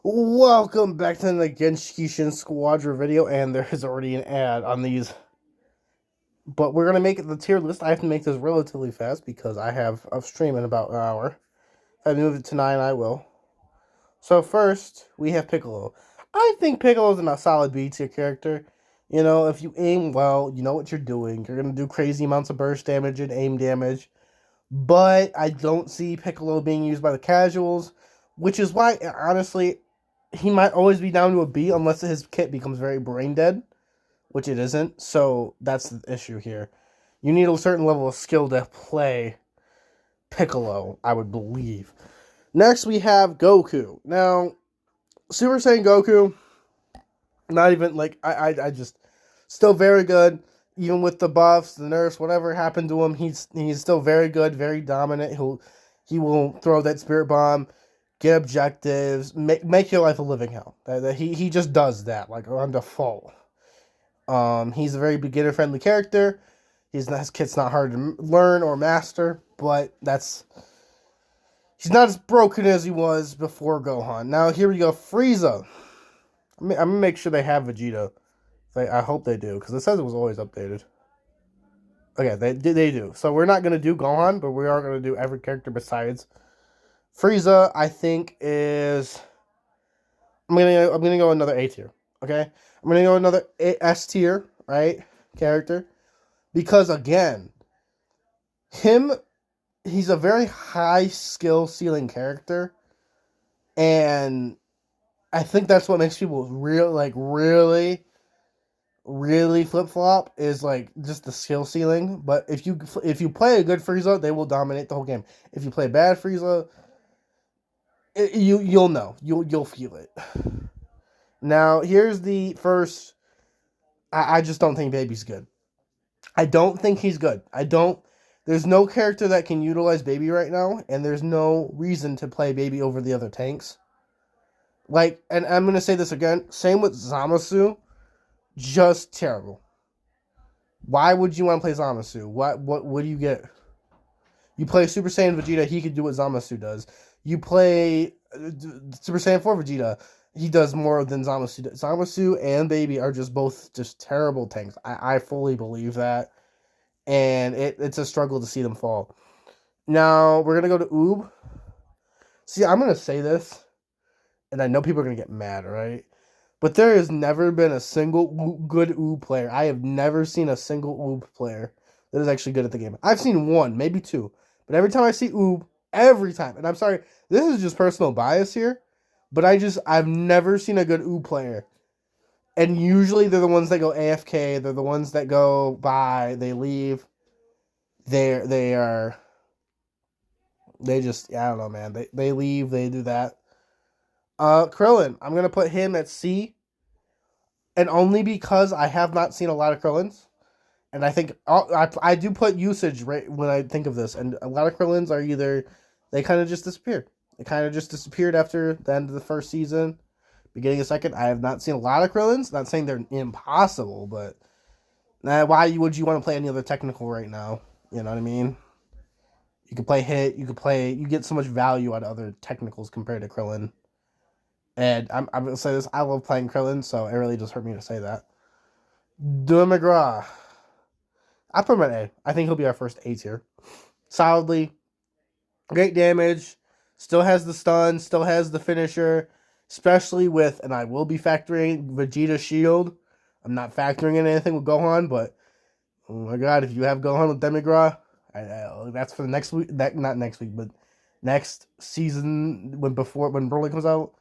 Welcome back to the Genshin Squdra video, and there is already an ad on these. But we're gonna make it the tier list. I have to make this relatively fast because I have a stream in about an hour. If I move it to 9, I will. So first, we have Piccolo. I think Piccolo's a solid B tier character. You know, if you aim well, you know what you're doing. You're gonna do crazy amounts of burst damage and aim damage. But I don't see Piccolo being used by the casuals, which is why, honestly, he might always be down to a B unless his kit becomes very brain dead, which it isn't. So that's the issue here. You need a certain level of skill to play Piccolo, I would believe. Next, we have Goku. Now, Super Saiyan Goku, not even like I just still very good. Even with the buffs, the nerfs, whatever happened to him, he's still very good, very dominant. He will throw that spirit bomb, get objectives, make your life a living hell. He just does that like on default. He's a very beginner friendly character. His kit's not hard to learn or master, but he's not as broken as he was before Gohan. Now here we go, Frieza. I'm gonna make sure they have Vegeta. I hope they do, because it says it was always updated. Okay, they do. So we're not gonna do Gohan, but we are gonna do every character besides Frieza. I think is I'm gonna go another A tier. Okay, I'm gonna go another S tier, right? Character, because again, he's a very high skill ceiling character, and I think that's what makes people really flip flop is like just the skill ceiling. But if you play a good Frieza, they will dominate the whole game. If you play bad Frieza, you'll know, you'll feel it. Now here's the first. I just don't think Baby's good. I don't think he's good. I don't. There's no character that can utilize Baby right now, and there's no reason to play Baby over the other tanks. Like, and I'm gonna say this again. Same with Zamasu. Just terrible. Why would you want to play Zamasu? What do you get? You play Super Saiyan Vegeta, he could do what Zamasu does. You play Super Saiyan 4 Vegeta, he does more than Zamasu does. Zamasu and Baby are both terrible tanks. I fully believe that. And it's a struggle to see them fall. Now, we're going to go to Oob. See, I'm going to say this, and I know people are going to get mad, right? But there has never been a single good Oob player. I have never seen a single Oob player that is actually good at the game. I've seen one, maybe two. But every time I see Oob, every time, and I'm sorry, this is just personal bias here, but I've never seen a good Oob player. And usually they're the ones that go AFK, they're the ones that go by, they leave. They just, I don't know, man. They leave, they do that. Krillin, I'm gonna put him at C, and only because I have not seen a lot of Krillins, and I think I do put usage right when I think of this, and a lot of Krillins are either they kind of just disappeared. They kind of just disappeared after the end of the first season, beginning of second. I have not seen a lot of Krillins. Not saying they're impossible, but why would you want to play any other technical right now? You know what I mean? You could play hit. You get so much value out of other technicals compared to Krillin. And I'm going to say this, I love playing Krillin, so it really just hurt me to say that. McGraw. I put him at A. I think he'll be our first A tier. Solidly. Great damage. Still has the stun. Still has the finisher. Especially with, and I will be factoring Vegeta Shield. I'm not factoring in anything with Gohan, but oh my god, if you have Gohan with Demigra, that's for the next week. Not next week, but next season when Broly comes out.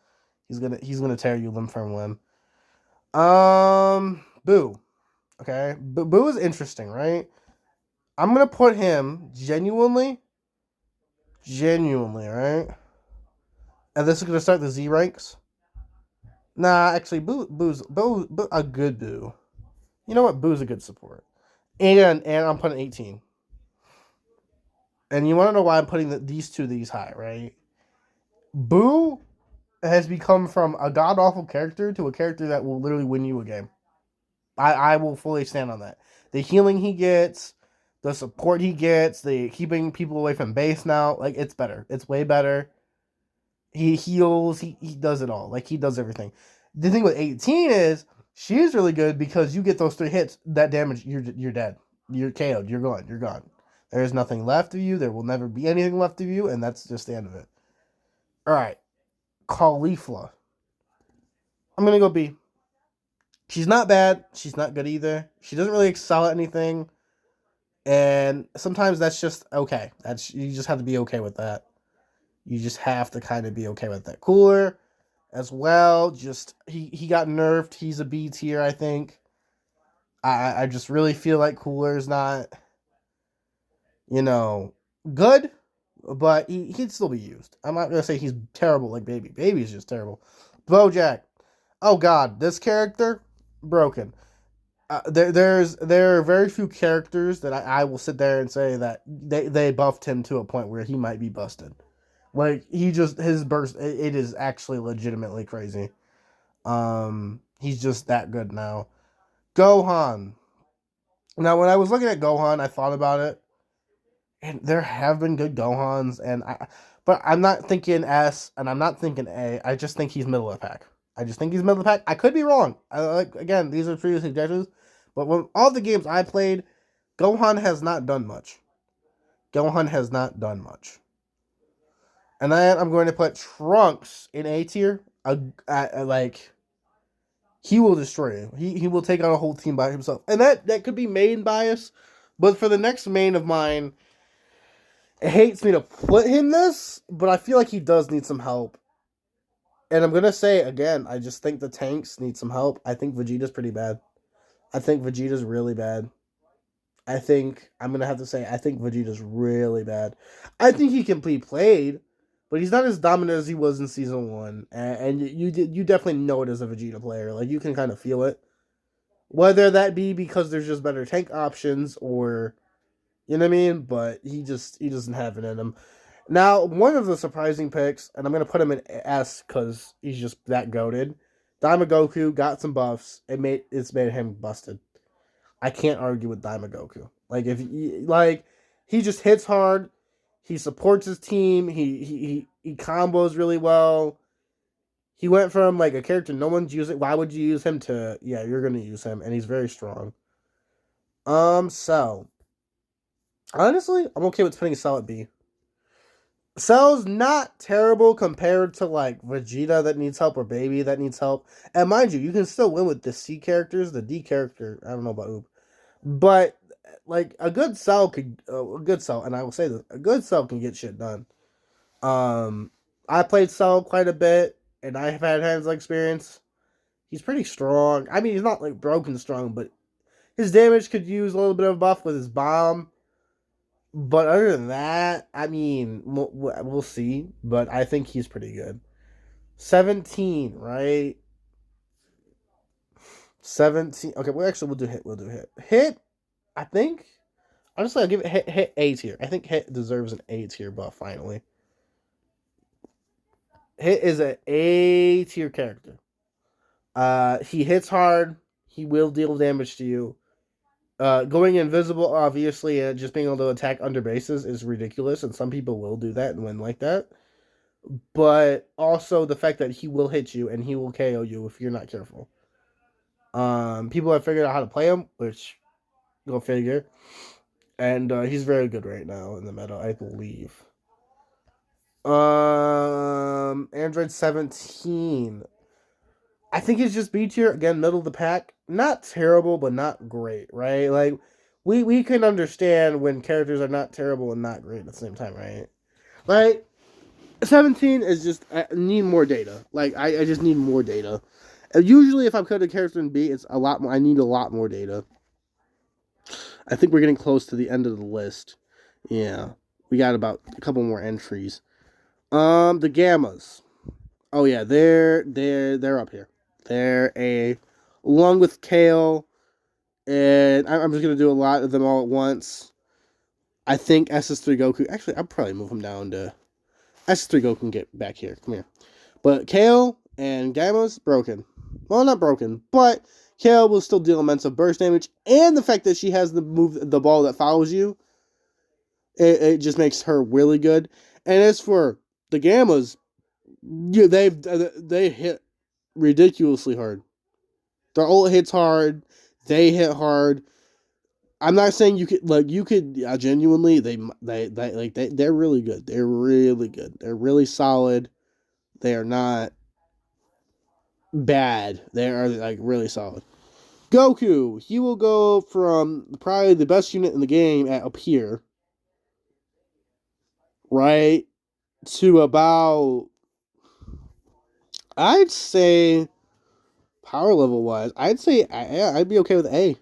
He's gonna tear you limb from limb. Boo. Okay, Boo is interesting, right? I'm gonna put him genuinely, right? And this is gonna start the Z ranks. Nah, actually, Boo's a good Boo. You know what? Boo's a good support, and I'm putting 18. And you want to know why I'm putting these high, right? Boo has become from a god awful character to a character that will literally win you a game. I will fully stand on that. The healing he gets, the support he gets, the keeping people away from base now, like it's better. It's way better. He heals. He does it all. Like, he does everything. The thing with 18 is she's really good because you get those 3 hits, that damage, you're dead. You're KO'd. You're gone. You're gone. There is nothing left of you. There will never be anything left of you, and that's just the end of it. All right, Caulifla. I'm gonna go B. She's not bad. She's not good either. She doesn't really excel at anything, and sometimes that's just okay. You just have to be okay with that. You just have to kind of be okay with that. Cooler as well. Just he got nerfed. He's a B tier, I think. I just really feel like Cooler's not, good, but he'd still be used. I'm not gonna say he's terrible like Baby. Baby's just terrible. Bojack. Oh God, this character broken. There are very few characters that I will sit there and say that they buffed him to a point where he might be busted. Like, his burst, it is actually legitimately crazy. He's just that good now. Gohan. Now, when I was looking at Gohan, I thought about it, and there have been good Gohans, but I'm not thinking S, and I'm not thinking A. I just think he's middle of the pack. I could be wrong. Again, these are previous suggestions, but when all the games I played, Gohan has not done much. And then I'm going to put Trunks in A tier. He will destroy you. He will take on a whole team by himself. And that could be main bias. But for the next main of mine, it hates me to put him this, but I feel like he does need some help. And I'm going to say, again, I just think the tanks need some help. I think Vegeta's pretty bad. I think Vegeta's really bad. I'm going to have to say, I think Vegeta's really bad. I think he can be played, but he's not as dominant as he was in Season 1. And you definitely know it as a Vegeta player. Like, you can kind of feel it. Whether that be because there's just better tank options or, you know what I mean? But he doesn't have it in him. Now, one of the surprising picks, and I'm going to put him in S because he's just that goated. Daimagoku got some buffs. It's made him busted. I can't argue with Daimagoku. He just hits hard. He supports his team. He combos really well. He went from a character no one's using. Why would you use him to? Yeah, you're gonna use him, and he's very strong. So honestly, I'm okay with putting Cell at B. Cell's not terrible compared to Vegeta that needs help or Baby that needs help. And mind you, you can still win with the C characters. The D character, I don't know about Oop. But a good Cell and I will say this, a good Cell can get shit done. I played Cell quite a bit, and I have had hands-on experience. He's pretty strong. I mean, he's not broken strong, but his damage could use a little bit of a buff with his bomb. But other than that, I mean, we'll see. But I think he's pretty good. 17, right? 17. Okay, we'll do Hit. Hit, I think. Honestly, I'll give it Hit A tier. I think Hit deserves an A tier buff, finally. Hit is an A tier character. He hits hard. He will deal damage to you. Going invisible, obviously, and just being able to attack under bases is ridiculous, and some people will do that and win like that. But also the fact that he will hit you and he will KO you if you're not careful. People have figured out how to play him, which go figure. And he's very good right now in the meta, I believe. Android 17. I think he's just B tier, again, middle of the pack. Not terrible, but not great, right? We can understand when characters are not terrible and not great at the same time, right? 17 is just, I need more data. I just need more data. Usually, if I put a character in B, it's a lot more. I need a lot more data. I think we're getting close to the end of the list. Yeah, we got about a couple more entries. The Gammas. Oh yeah, they're up here. They're along with Kale, and I'm just gonna do a lot of them all at once. I think SS3 Goku. Actually, I'll probably move him down to SS3 Goku can get back here. Come here. But Kale and Gamma's broken. Well, not broken, but Kale will still deal immense burst damage, and the fact that she has the ball that follows you, it just makes her really good. And as for the Gammas, Yeah, they hit ridiculously hard. Their ult hits hard. They hit hard. I'm not saying you could genuinely they're really good. They're really good. They're really solid. They are not bad. They are like really solid. Goku, he will go from probably the best unit in the game at up here, right, to about I'd say power level wise, I'd say I'd be okay with A,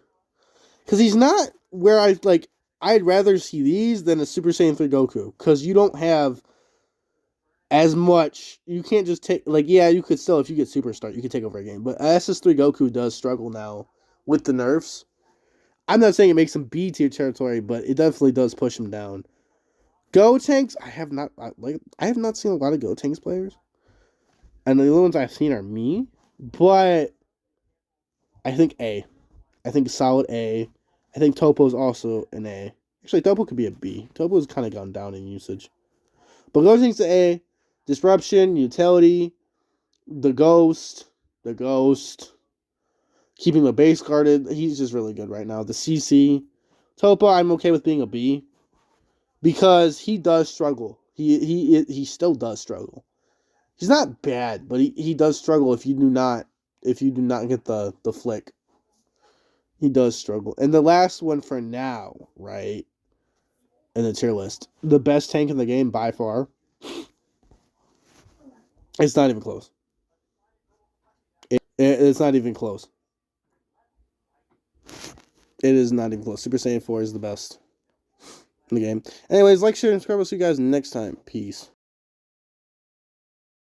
because he's not where I like. I'd rather see these than a Super Saiyan 3 Goku, because you don't have as much. You can't just take like yeah, you could still if you get Super Start, you could take over a game, but SS3 Goku does struggle now with the nerfs. I'm not saying it makes him B tier territory, but it definitely does push him down. Go Tanks, I have not seen a lot of Go Tanks players, and the only ones I've seen are me. But I think A. I think solid A. I think Topo's also an A. Actually, Topo could be a B. Topo's kind of gone down in usage. But Go Tanks to A. Disruption, Utility, the Ghost, keeping the base guarded. He's just really good right now. The CC. Topo, I'm okay with being a B. Because he does struggle. He still does struggle. He's not bad, but he does struggle if you do not get the flick. He does struggle. And the last one for now, right, in the tier list, the best tank in the game by far. It's not even close. It's not even close. It is not even close. Super Saiyan 4 is the best in the game. Anyways, like, share, and subscribe. I'll see you guys next time. Peace.